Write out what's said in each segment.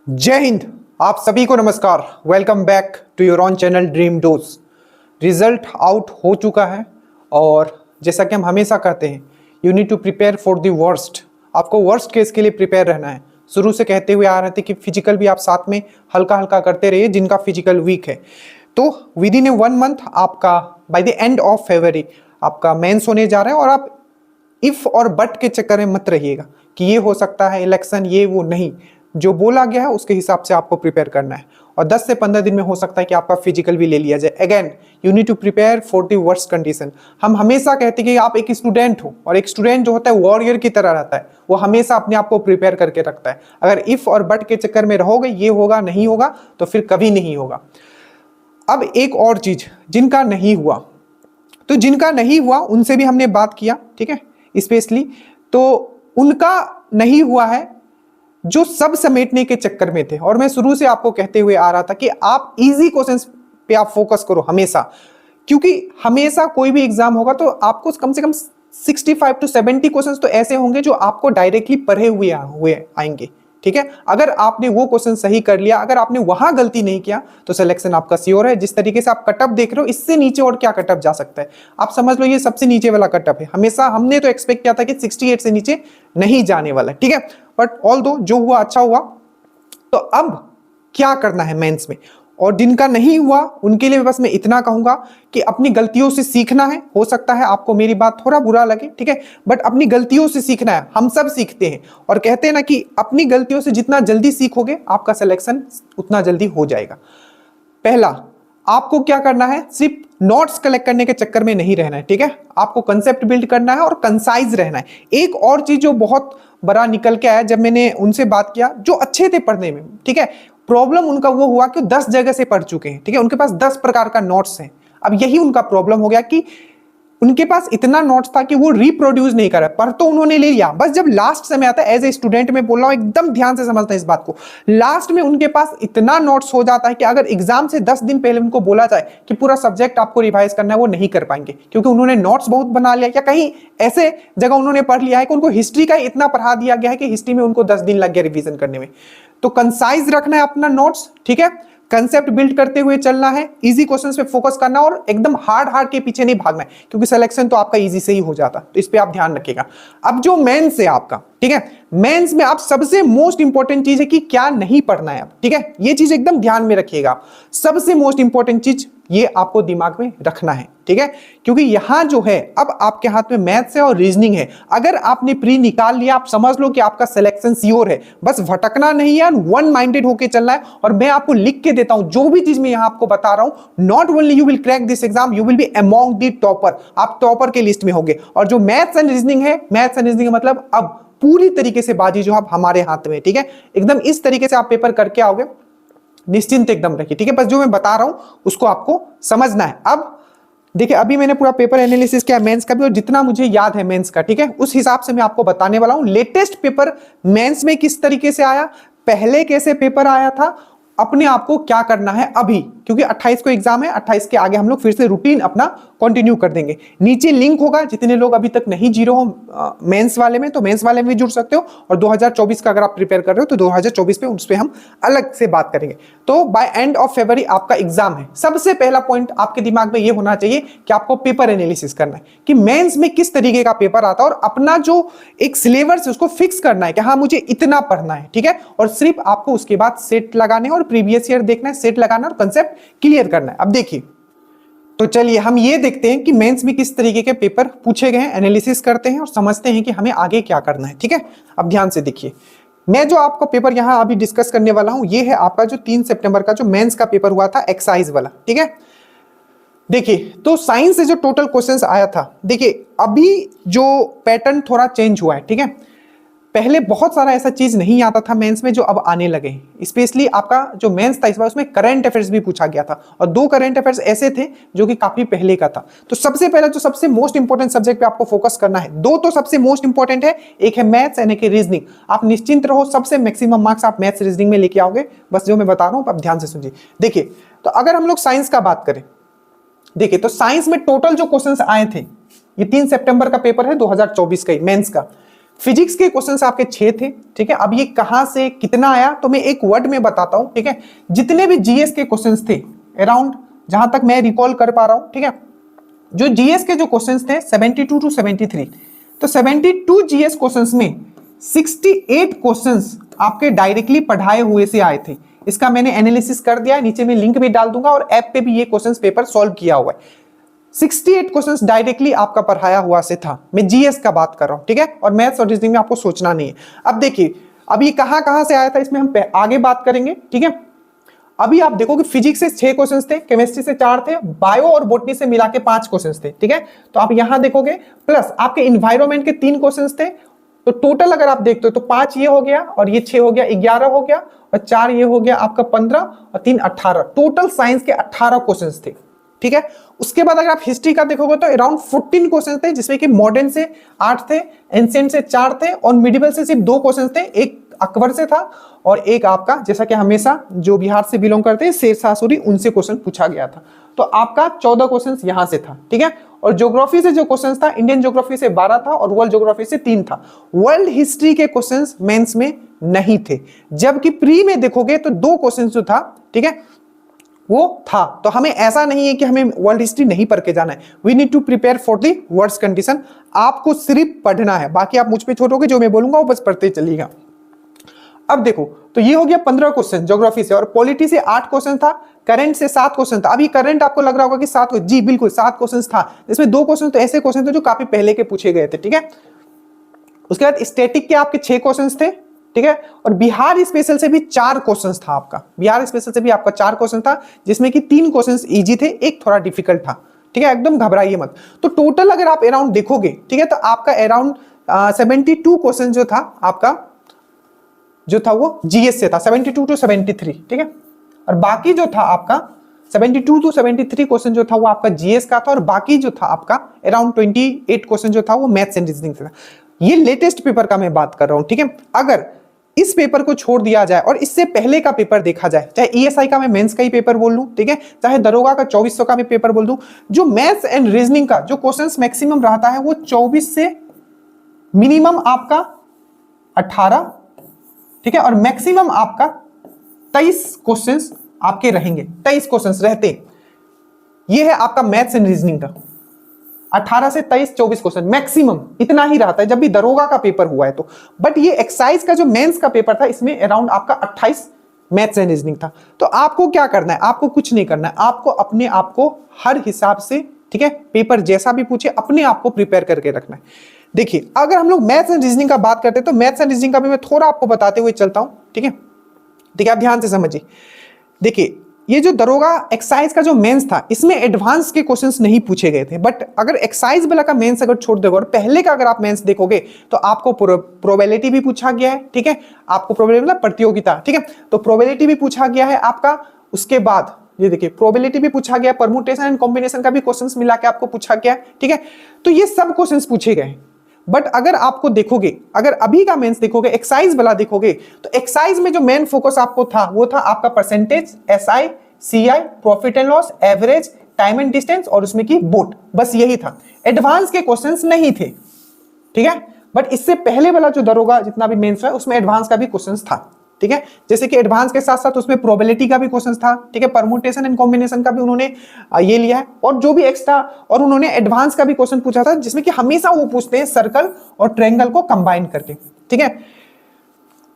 जय हिंद। आप सभी को नमस्कार। Welcome back to your own channel dream doze. Result out हो चुका है और जैसा कि हम हमेशा कहते हैं, you need to prepare for the worst. आपको वर्स्ट केस के लिए प्रिपेयर रहना है। शुरू से कहते हुए आ रहे थे कि फिजिकल भी आप साथ में हल्का हल्का करते रहिए जिनका फिजिकल वीक है। तो विद इन ए 1 मंथ आपका by the end of February आपका मेंस होने जा रहा है। और आप इफ और बट के चक्कर में मत रहिएगा कि ये हो सकता है इलेक्शन, ये वो नहीं। जो बोला गया है उसके हिसाब से आपको प्रिपेयर करना है। और 10 से 15 दिन में हो सकता है कि आपका फिजिकल भी ले लिया जाए। Again you need to prepare for the worst condition. हम हमेशा कहते हैं कि आप एक स्टूडेंट हो, और एक स्टूडेंट जो होता है वॉरियर की तरह रहता है। वो हमेशा अपने आप को प्रिपेयर करके रखता है। अगर इफ और बट के चक्कर में रहोगे, ये होगा नहीं होगा, तो फिर कभी नहीं होगा। अब एक और चीज, जिनका नहीं हुआ, तो जिनका नहीं हुआ उनसे भी हमने बात किया, ठीक है, स्पेशली। तो उनका नहीं हुआ है जो सब समेटने के चक्कर में थे। और मैं शुरू से आपको कहते हुए आ रहा था कि आप इजी क्वेश्चंस पे आप फोकस करो हमेशा, क्योंकि हमेशा कोई भी एग्जाम होगा तो आपको कम से कम 65 to 70 क्वेश्चंस तो ऐसे होंगे जो आपको डायरेक्टली पढ़े हुए आएंगे, ठीक है। अगर आपने वो क्वेश्चन सही कर लिया, अगर आपने वहां गलती नहीं किया, तो सिलेक्शन आपका श्योर है। जिस तरीके से आप कटअप देख रहे हो, इससे नीचे और क्या कटअप जा सकता है। आप समझ लो ये सबसे नीचे वाला कटअप है। हमेशा हमने तो एक्सपेक्ट किया था कि 68 से नीचे नहीं जाने वाला, ठीक है। बट ऑल दो जो हुआ अच्छा हुआ। तो अब क्या करना है मेंस में, और जिनका नहीं हुआ उनके लिए बस मैं इतना कहूंगा कि अपनी गलतियों से सीखना है। हो सकता है आपको मेरी बात थोड़ा बुरा लगे, ठीक है, बट अपनी गलतियों से सीखना है। हम सब सीखते हैं, और कहते हैं ना कि अपनी गलतियों से जितना जल्दी सीखोगे आपका सिलेक्शन उतना जल्दी हो जाएगा। पहला, आपको क्या करना है, सिर्फ नोट्स कलेक्ट करने के चक्कर में नहीं रहना है, ठीक है। आपको कंसेप्ट बिल्ड करना है और कंसाइज रहना है। एक और चीज जो बहुत बड़ा निकल के आया जब मैंने उनसे बात किया, जो अच्छे थे पढ़ने में, ठीक है, प्रॉब्लम उनका वो हुआ कि 10 जगह से पढ़ चुके हैं, ठीक है, उनके पास 10 प्रकार का नोट्स है। अब यही उनका प्रॉब्लम हो गया कि उनके पास इतना नोट्स था कि वो रिप्रोड्यूस नहीं कर रहा। पर तो उन्होंने ले लिया, बस जब लास्ट समय आता है, एज ए स्टूडेंट में बोल रहा हूं, एकदम ध्यान से समझते हैं इस बात को। लास्ट में उनके पास इतना नोट्स हो जाता है कि अगर एग्जाम से 10 दिन पहले उनको बोला जाए कि पूरा सब्जेक्ट आपको रिवाइज करना है, वो नहीं कर पाएंगे, क्योंकि उन्होंने नोट्स बहुत बना लिया, या कहीं ऐसे जगह उन्होंने पढ़ लिया है कि उनको हिस्ट्री का इतना पढ़ा दिया गया है कि हिस्ट्री में उनको 10 दिन लग गया रिविजन करने में। तो कंसाइज रखना है अपना नोट्स, ठीक है, कंसेप्ट बिल्ड करते हुए चलना है, इजी क्वेश्चंस पे फोकस करना, और एकदम हार्ड के पीछे नहीं भागना है, क्योंकि सिलेक्शन तो आपका इजी से ही हो जाता। तो इस पे आप ध्यान रखिएगा। अब जो मेंस है आपका, ठीक है, मेंस में आप सबसे मोस्ट इंपॉर्टेंट चीज है कि क्या नहीं पढ़ना है, ठीक है, ये चीज एकदम ध्यान में रखिएगा। सबसे मोस्ट इंपॉर्टेंट चीज ये आपको दिमाग में रखना है, ठीक है, क्योंकि यहां जो है अब आपके हाथ में मैथ्स है और रीजनिंग है। अगर आपने प्री निकाल लिया, आप समझ लो कि आपका सिलेक्शन श्योर है। बस भटकना नहीं है, वन माइंडेड होकर चलना है। और मैं आपको लिख के देता हूं जो भी चीज मैं यहां आपको बता रहा हूं, not only you will crack this exam, you will be among the topper. आप टॉपर के लिस्ट में होंगे। और जो मैथ्स एंड रीजनिंग है, मैथ्स एंड रीजनिंग मतलब अब पूरी तरीके से बाजी जो आप हमारे हाथ में, ठीक है, एकदम इस तरीके से आप पेपर करके आओगे, निश्चिंत एकदम रखिए, ठीक है। बस जो मैं बता रहा हूं उसको आपको समझना है। अब देखिए, अभी मैंने पूरा पेपर एनालिसिस किया मेंस का भी, और जितना मुझे याद है मेंस का, ठीक है, उस हिसाब से मैं आपको बताने वाला हूं। लेटेस्ट पेपर मेंस में किस तरीके से आया, पहले कैसे पेपर आया था, अपने आप को क्या करना है अभी, क्योंकि 28 को एग्जाम है। 28 के आगे हम लोग फिर से रूटीन अपना कंटिन्यू कर देंगे। नीचे लिंक होगा, जितने लोग अभी तक नहीं जीरो हो मेंस वाले में, तो मेंस वाले में भी जुड़ सकते हो। और 2024 का अगर आप प्रिपेयर कर रहे हो तो 2024 पे उस पर हम अलग से बात करेंगे। तो बाय एंड ऑफ फरवरी आपका एग्जाम है। सबसे पहला पॉइंट आपके दिमाग में ये होना चाहिए कि आपको पेपर एनालिसिस करना है कि मेंस में किस तरीके का पेपर आता है, और अपना जो एक सिलेबस है उसको फिक्स करना है कि हाँ मुझे इतना पढ़ना है, ठीक है। और सिर्फ आपको उसके बाद सेट लगाने और प्रीवियस ईयर देखना है, सेट लगाना और कंसेप्ट क्लियर करना है। अब देखिए, तो चलिए हम ये देखते हैं कि मेंस में किस तरीके के पेपर पूछे गए हैं, एनालिसिस करते हैं और समझते हैं कि हमें आगे क्या करना है, ठीक है। अब ध्यान से देखिए, मैं जो आपका पेपर यहां अभी डिस्कस करने वाला हूं, ये है आपका जो 3 सितंबर का जो मेंस का पेपर हुआ था, एक्साइज वाला, ठीक है। देखिए, तो साइंस से जो टोटल क्वेश्चंस आया था, देखिए अभी जो पैटर्न थोड़ा चेंज हुआ है, ठीक है। पहले बहुत सारा ऐसा चीज नहीं आता था मेंस में जो अब आने लगे हैं। स्पेशली आपका जो मेंस था इस बार, उसमें करंट अफेयर्स भी पूछा गया था, और 2 करंट अफेयर्स ऐसे थे जो कि काफी पहले का था। तो सबसे पहला जो सबसे मोस्ट इंपॉर्टेंट सब्जेक्ट पे आपको फोकस करना है, 2 तो सबसे मोस्ट इंपॉर्टेंट है, एक है मैथ्स एंड एक है रीजनिंग। आप निश्चिंत रहो, सबसे मैक्सिमम मार्क्स आप मैथ्स रीजनिंग में लेके आओगे। बस जो मैं बता रहा हूं आप ध्यान से सुनिए। देखिए, तो अगर हम लोग साइंस का बात करें, देखिए तो साइंस में टोटल जो क्वेश्चंस आए थे, ये 3 सितंबर का पेपर है 2024 का मेंस का। फिजिक्स के क्वेश्चंस आपके 6 थे, ठीक है। अब ये कहां से कितना आया तो मैं एक वर्ड में बताता हूं, ठीक है। जितने भी जीएस के क्वेश्चंस थे अराउंड, जहां तक मैं रिकॉल कर पा रहा हूं, ठीक है, जो जीएस के जो क्वेश्चंस थे 72 टू 73, तो 72 जीएस क्वेश्चंस में 68 क्वेश्चंस आपके डायरेक्टली पढ़ाए हुए से आए थे। इसका मैंने एनालिसिस कर दिया है, नीचे में लिंक भी डाल दूंगा और ऐप पे भी ये क्वेश्चंस पेपर सॉल्व किया हुआ है। 68 क्वेश्चंस डायरेक्टली आपका पढ़ाया हुआ से था। मैं जीएस का बात कर रहा हूं, ठीक है, और मैथ्स और रीजनिंग में आपको सोचना नहीं है। अब देखिए, अब ये कहां से आया था इसमें हम आगे बात करेंगे, ठीक है। अभी आप देखो कि फिजिक्स से 6 क्वेश्चंस थे, केमिस्ट्री से 4 थे, बायो और बॉटनी से मिला के 5 क्वेश्चंस थे, ठीक है। तो आप यहां देखोगे, प्लस आपके इन्वायरमेंट के 3 क्वेश्चंस थे, तो टोटल अगर आप देखते हो तो 5 ये हो गया और ये 6 हो गया, 11 हो गया, और 4 ये हो गया आपका 15 और 3 18, टोटल साइंस के 18 क्वेश्चंस थे, ठीक है। उसके बाद अगर आप हिस्ट्री का देखोगे तो अराउंड 14 क्वेश्चन थे, जिसमें कि मॉडर्न से 8 थे, एंशिएंट से 4 थे और मिडिवल से सिर्फ 2 क्वेश्चन थे, एक अकबर से था और एक आपका, जैसा कि हमेशा जो बिहार से बिलोंग करते हैं शेरशाह सूरी, उनसे क्वेश्चन पूछा गया था। तो आपका 14 क्वेश्चन यहां से था, ठीक है। और ज्योग्राफी से जो क्वेश्चन था, इंडियन ज्योग्राफी से 12 था और वर्ल्ड ज्योग्राफी से 3 था। वर्ल्ड हिस्ट्री के क्वेश्चन मेंस में नहीं थे, जबकि प्री में देखोगे तो 2 क्वेश्चन जो था, ठीक है, वो था। तो हमें ऐसा नहीं है कि हमें वर्ल्ड हिस्ट्री नहीं पढ़ के जाना है, we need to prepare for the worst condition. आपको सिर्फ पढ़ना है, बाकी आप मुझ पे छोड़ोगे, जो मैं बोलूंगा वो बस पढ़ते चलिएगा। अब देखो, तो ये हो गया 15 क्वेश्चन ज्योग्राफी से, और पॉलिटी से 8 क्वेश्चन था, करंट से 7 क्वेश्चन था। अभी करंट आपको लग रहा होगा कि 7, जी बिल्कुल 7 क्वेश्चन था, इसमें 2 क्वेश्चन तो ऐसे क्वेश्चन थे जो काफी पहले के पूछे गए थे, ठीक है। उसके बाद स्टैटिक के आपके 6 क्वेश्चन थे, ठीक है, और बिहार स्पेशल से भी 4 क्वेश्चंस था आपका, बिहार स्पेशल से भी आपका 4 क्वेश्चन था, जिसमें कि 3 क्वेश्चंस इजी थे, एक थोड़ा डिफिकल्ट था, ठीक है। एकदम घबराइए मत। तो टोटल अगर आप अराउंड देखोगे, ठीक है, तो आपका अराउंड 72 क्वेश्चन जो था आपका, जो था वो जीएस से था, 72 टू 73, ठीक है। और बाकी जो था आपका 72 टू 73 क्वेश्चन जो था वो आपका जीएस का था, और बाकी जो था आपका अराउंड 28 क्वेश्चन जो था वो मैथ्स एंड रीजनिंग से था। ये लेटेस्ट पेपर का मैं बात कर रहा हूं, ठीक है। अगर इस पेपर को छोड़ दिया जाए और इससे पहले का पेपर देखा जाए, चाहे ईएसआई का मैं मेंस का ही पेपर बोल लूं, ठीक है, चाहे दरोगा का 2400 का मैं पेपर बोल दूं, जो मैथ्स एंड रीजनिंग का जो क्वेश्चंस मैक्सिमम रहता है वो 24 से मिनिमम आपका 18, ठीक है, और मैक्सिमम आपका 23 क्वेश्चंस आपके रहेंगे, 23 क्वेश्चंस रहते। ये है आपका मैथ्स एंड रीजनिंग का 18 से 23 24 क्वेश्चन मैक्सिमम, इतना ही रहता है जब भी दरोगा का पेपर हुआ है तो। बट ये एक्साइज का जो मेंस का पेपर था, इसमें अराउंड आपका 28 मैथ्स एंड रीजनिंग था। तो आपको क्या करना है, आपको कुछ नहीं करना है, आपको अपने आप को हर हिसाब से, ठीक है, पेपर जैसा भी पूछे अपने आप को प्रिपेयर करके रखना है। देखिए, अगर हम लोग मैथ्स एंड रीजनिंग का बात करते हैं तो मैथ्स एंड रीजनिंग का भी मैं थोड़ा आपको बताते हुए चलता हूं, ठीक है। देखिए, आप ध्यान से समझिए। देखिए, ये जो दरोगा एक्साइज का जो मेंस था, इसमें एडवांस के क्वेश्चंस नहीं पूछे गए थे। बट अगर एक्साइज वाला का मेंस अगर छोड़ दोगे और पहले का अगर आप मेंस देखोगे तो आपको प्रोबेबिलिटी भी पूछा गया है, ठीक है, आपको प्रोबेबिलिटी मतलब प्रतियोगिता, ठीक है, तो प्रोबेबिलिटी भी पूछा गया है आपका। उसके बाद ये देखिए, प्रोबेबिलिटी भी पूछा गया, परमुटेशन एंड कॉम्बिनेशन का भी क्वेश्चंस मिला के आपको पूछा गया, ठीक है। तो ये सब क्वेश्चंस पूछे गए। बट अगर आपको देखोगे, अगर अभी का मेंस देखोगे, एक्साइज वाला देखोगे, तो एक्साइज में जो मेन फोकस आपको था वो था आपका percentage, SI, CI, profit and loss, average, time and distance, और उसमें की बोट, बस यही था। एडवांस के क्वेश्चंस नहीं थे, ठीक है। बट इससे पहले वाला जो दरोगा जितना भी मेंस है उसमें एडवांस का भी क्वेश्चंस था, ठीक है। जैसे कि एडवांस के साथ साथ उसमें प्रोबेबिलिटी का भी क्वेश्चन था, ठीक है, परमुटेशन एंड कॉम्बिनेशन का भी उन्होंने ये लिया है, और जो भी एक्स्ट्रा, और उन्होंने एडवांस का भी क्वेश्चन पूछा था, जिसमें कि हमेशा वो पूछते हैं सर्कल और ट्रायंगल को कंबाइन करके, ठीक है।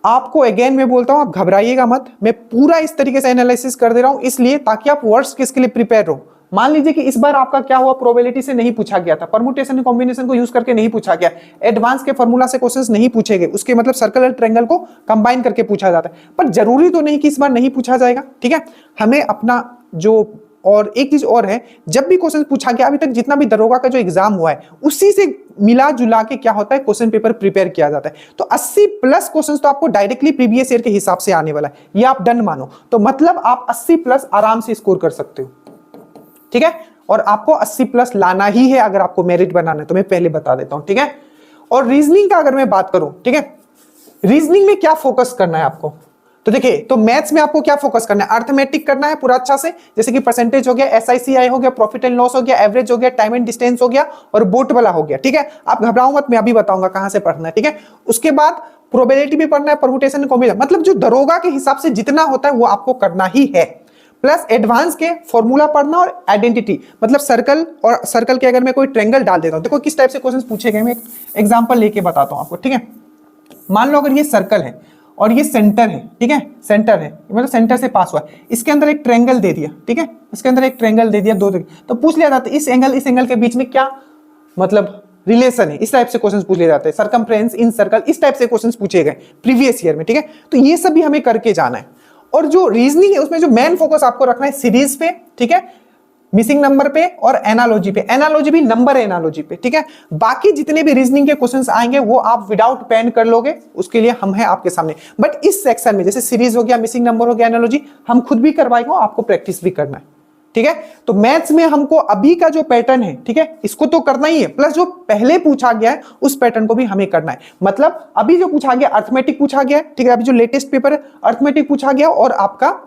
आपको अगेन मैं बोलता हूं, आप घबराइएगा मत, मैं पूरा इस तरीके से एनालिसिस कर दे रहा हूं, इसलिए ताकि आप वर्स्ट केस के लिए प्रिपेयर रहो। मान लीजिए कि इस बार आपका क्या हुआ, प्रोबेबिलिटी से नहीं पूछा गया था, परमुटेशन एंड कॉम्बिनेशन को यूज करके नहीं पूछा गया, एडवांस के फॉर्मूला से क्वेश्चंस नहीं पूछे गए, उसके मतलब सर्कल और ट्रायंगल को कंबाइन करके पूछा जाता है। पर जरूरी तो नहीं कि इस बार नहीं पूछा जाएगा, ठीक है। हमें अपना जो, और एक चीज और है, जब भी क्वेश्चन पूछा गया, अभी तक जितना भी दरोगा का जो एग्जाम हुआ है उसी से मिला जुला के क्या होता है, क्वेश्चन पेपर प्रिपेयर किया जाता है। तो 80+ क्वेश्चंस तो आपको डायरेक्टली प्रीवियस ईयर के हिसाब से आने वाला है, ये आप डन मानो। तो मतलब आप 80+ आराम से स्कोर कर सकते हो, ठीक है। और आपको 80+ लाना ही है अगर आपको मेरिट बनाना है, तो मैं पहले बता देता हूं, ठीक है। और रीजनिंग का अगर मैं बात करूं, ठीक है, रीजनिंग में क्या फोकस करना है आपको, तो देखिए, तो मैथ्स में आपको क्या फोकस करना है, अर्थमेटिक करना है पूरा अच्छा से, जैसे कि परसेंटेज हो गया, SICI हो गया, प्रॉफिट एंड लॉस हो गया, एवरेज हो गया, टाइम एंड डिस्टेंस हो गया और बोट वाला हो गया। ठीक है, आप घबराओ मत, मैं अभी बताऊंगा कहां से पढ़ना है। ठीक है, उसके बाद प्रोबेबिलिटी भी पढ़ना है, परमुटेशन कॉम्बिनेशन, मतलब जो दरोगा के हिसाब से जितना होता है वो आपको करना ही है, प्लस एडवांस के फॉर्मूला पढ़ना और आइडेंटिटी, मतलब सर्कल, और सर्कल के अगर मैं कोई ट्रायंगल डाल देता हूं, देखो किस टाइप से क्वेश्चंस पूछे गए, मैं एक एग्जांपल लेके बताता हूं आपको। ठीक है, मान लो अगर ये सर्कल है और ये सेंटर है, ठीक है, सेंटर है, मतलब सेंटर से पास हुआ है, इसके अंदर एक ट्रायंगल दे दिया, ठीक है, इसके अंदर एक ट्रायंगल दे दिया, दो, तो पूछ लिया जाता है इस एंगल के बीच में क्या मतलब रिलेशन है, इस टाइप से क्वेश्चंस पूछ लिए जाते हैं, सरकमफ्रेंस इन सर्कल, इस टाइप से क्वेश्चंस पूछे गए प्रीवियस ईयर में। ठीक है, तो ये सब भी हमें करके जाना है। और जो रीजनिंग है उसमें जो मेन फोकस आपको रखना है सीरीज पे, ठीक है, मिसिंग नंबर पे और एनालॉजी पे, एनालॉजी भी नंबर एनालॉजी पे। ठीक है, बाकी जितने भी रीजनिंग के क्वेश्चंस आएंगे वो आप विदाउट पेन कर लोगे, उसके लिए हम हैं आपके सामने। बट इस सेक्शन में जैसे सीरीज हो गया, मिसिंग नंबर हो गया, एनालॉजी हम खुद भी करवाएंगे, आपको प्रैक्टिस भी करना है। ठीक है, तो मैथ्स में हमको अभी का जो पैटर्न है, ठीक है, इसको तो करना ही है, प्लस जो पहले पूछा गया है उस पैटर्न को भी हमें करना है। मतलब अभी जो पूछा गया अर्थमेटिक पूछा गया है, ठीक है, अभी जो लेटेस्ट पेपर है अर्थमेटिक पूछा गया, और आपका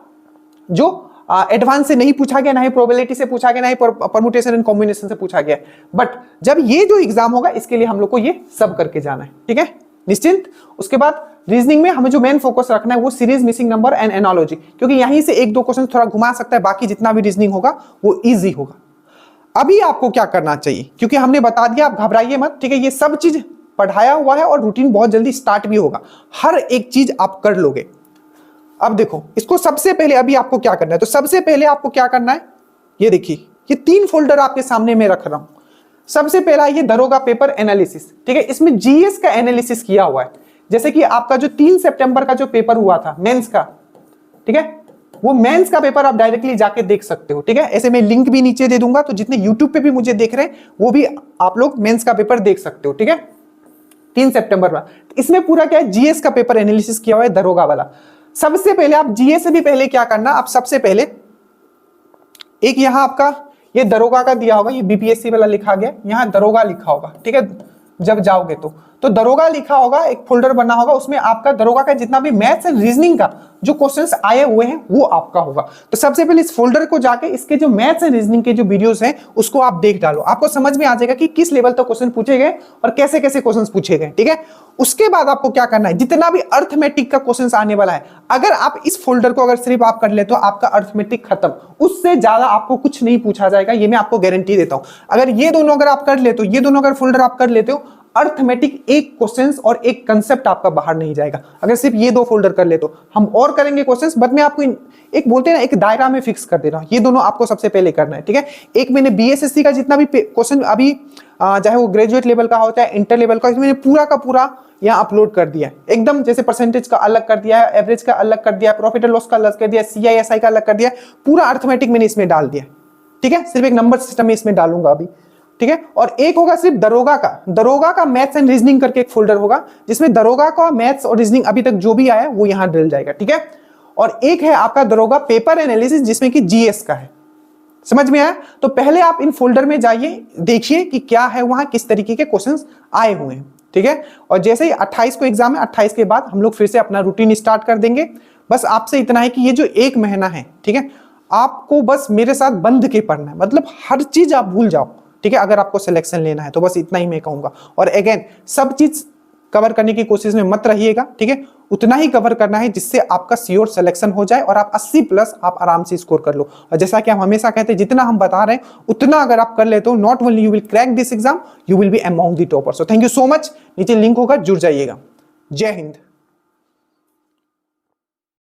जो एडवांस से नहीं पूछा गया, ना ही प्रोबेबिलिटी से पूछा गया, ना ही परमुटेशन एंड कॉम्बिनेशन से पूछा गया। बट जब ये जो एग्जाम होगा इसके लिए हम लोग को ये सब करके जाना है। ठीक है, निश्चिंत। उसके बाद रीजनिंग में हमें जो मेन फोकस रखना है वो series, missing number and analogy, क्योंकि यहीं से एक दो क्वेश्चन थोड़ा घुमा सकता है, बाकी जितना भी रीजनिंग होगा वो इजी होगा। अभी आपको क्या करना चाहिए, क्योंकि हमने बता दिया, आप घबराइए मत। ठीक है, ये सब चीज पढ़ाया हुआ है और रूटीन बहुत जल्दी स्टार्ट भी होगा, हर एक चीज आप कर लोगे। अब देखो, इसको सबसे पहले अभी आपको क्या करना है, तो सबसे पहले आपको क्या करना है, ये देखिए, ये 3 फोल्डर आपके सामने में रख रहा हूं। सबसे पहला ये दरोगा पेपर एनालिसिस, ठीक है, इसमें जीएस का एनालिसिस किया हुआ है, जैसे कि आपका जो 3 सितंबर का जो पेपर हुआ था मेंस का, ठीक है, वो मेंस का पेपर आप डायरेक्टली जाके देख सकते हो। ठीक है, ऐसे मैं लिंक भी नीचे दे दूंगा, तो जितने यूट्यूब पे भी मुझे देख रहे हैं वो भी आप लोग मेंस का पेपर देख सकते हो। ठीक है, 3 सितंबर में इसमें पूरा क्या है, जीएस का पेपर एनालिसिस किया हुआ है, दरोगा वाला। सबसे पहले आप जीएस से भी पहले क्या करना, आप सबसे पहले एक यहां आपका ये दरोगा का दिया होगा, ये बीपीएससी वाला लिखा गया, यहां दरोगा लिखा होगा। ठीक है, जब जाओगे तो दरोगा लिखा होगा, एक फोल्डर बना होगा, उसमें आपका दरोगा का जितना भी मैथ्स एंड रीजनिंग का जो क्वेश्चंस आए हुए हैं वो आपका होगा। तो सबसे पहले इस फोल्डर को जाके इसके जो मैथ्स एंड रीजनिंग के जो वीडियोस हैं उसको आप देख डालो, आपको समझ में आ जाएगा कि किस लेवल तक क्वेश्चन पूछे गए और कैसे कैसे क्वेश्चन पूछे गए। ठीक है, उसके बाद आपको क्या करना है, जितना भी अर्थमेटिक का क्वेश्चन आने वाला है, अगर आप इस फोल्डर को अगर सिर्फ आप कर ले तो आपका अर्थमेटिक खत्म, उससे ज्यादा आपको कुछ नहीं पूछा जाएगा, ये मैं आपको गारंटी देता हूं। अगर ये दोनों अगर आप कर लेते हो, ये दोनों अगर फोल्डर आप कर लेते हो, अर्थमेटिक एक क्वेश्चंस और एक कंसेप्ट आपका बाहर नहीं जाएगा। अगर सिर्फ ये 2 फोल्डर कर ले तो हम और करेंगे क्वेश्चंस, बट मैं आपको एक बोलते हैं ना, एक दायरा में फिक्स कर दे रहा हूं, ये दोनों आपको सबसे पहले करना है। ठीक है, एक मैंने बीएसएससी का जितना भी क्वेश्चन अभी चाहे वो ग्रेजुएट लेवल का हो चाहे इंटर लेवल का, मैंने पूरा का पूरा यहाँ अपलोड कर दिया है एकदम, जैसे परसेंटेज का अलग कर दिया है, एवरेज का अलग कर दिया है, प्रॉफिट एंड लॉस का अलग कर दिया है, CISI का अलग कर दिया है, पूरा अर्थमेटिक मैंने इसमें डाल दिया। ठीक है, सिर्फ एक नंबर सिस्टम में इसमें डालूंगा अभी। ठीक है, और एक होगा सिर्फ दरोगा का मैथ्स एंड रीजनिंग करके एक फोल्डर होगा, जिसमें दरोगा का मैथ्स और रीजनिंग अभी तक जो भी आया है वो यहां डल जाएगा। ठीक है, और एक है आपका दरोगा पेपर एनालिसिस, जिसमें कि जीएस का है। समझ में आया? तो पहले आप इन फोल्डर में जाइए, देखिए कि क्या है वहां, किस तरीके के क्वेश्चंस आए हुए हैं। ठीक है, और जैसे ही 28 को एग्जाम है, 28 के बाद हम लोग फिर से अपना रूटीन स्टार्ट कर देंगे। बस आपसे इतना है कि ये जो 1 महीना है, ठीक है, आपको बस मेरे साथ बंध के पढ़ना है, मतलब हर चीज आप भूल जाओ। ठीक है, अगर आपको सिलेक्शन लेना है तो बस इतना ही मैं कहूंगा। और अगेन, सब चीज कवर करने की कोशिश में मत रहिएगा। ठीक है, उतना ही कवर करना है जिससे आपका श्योर सिलेक्शन हो जाए और आप 80+ आप आराम से स्कोर कर लो। और जैसा कि हम हमेशा कहते हैं, जितना हम बता रहे हैं उतना अगर आप कर लेते हो, not only you will crack this exam, you will be among the topper. So thank you so much. नीचे लिंक होगा, जुड़ जाइएगा। जय हिंद।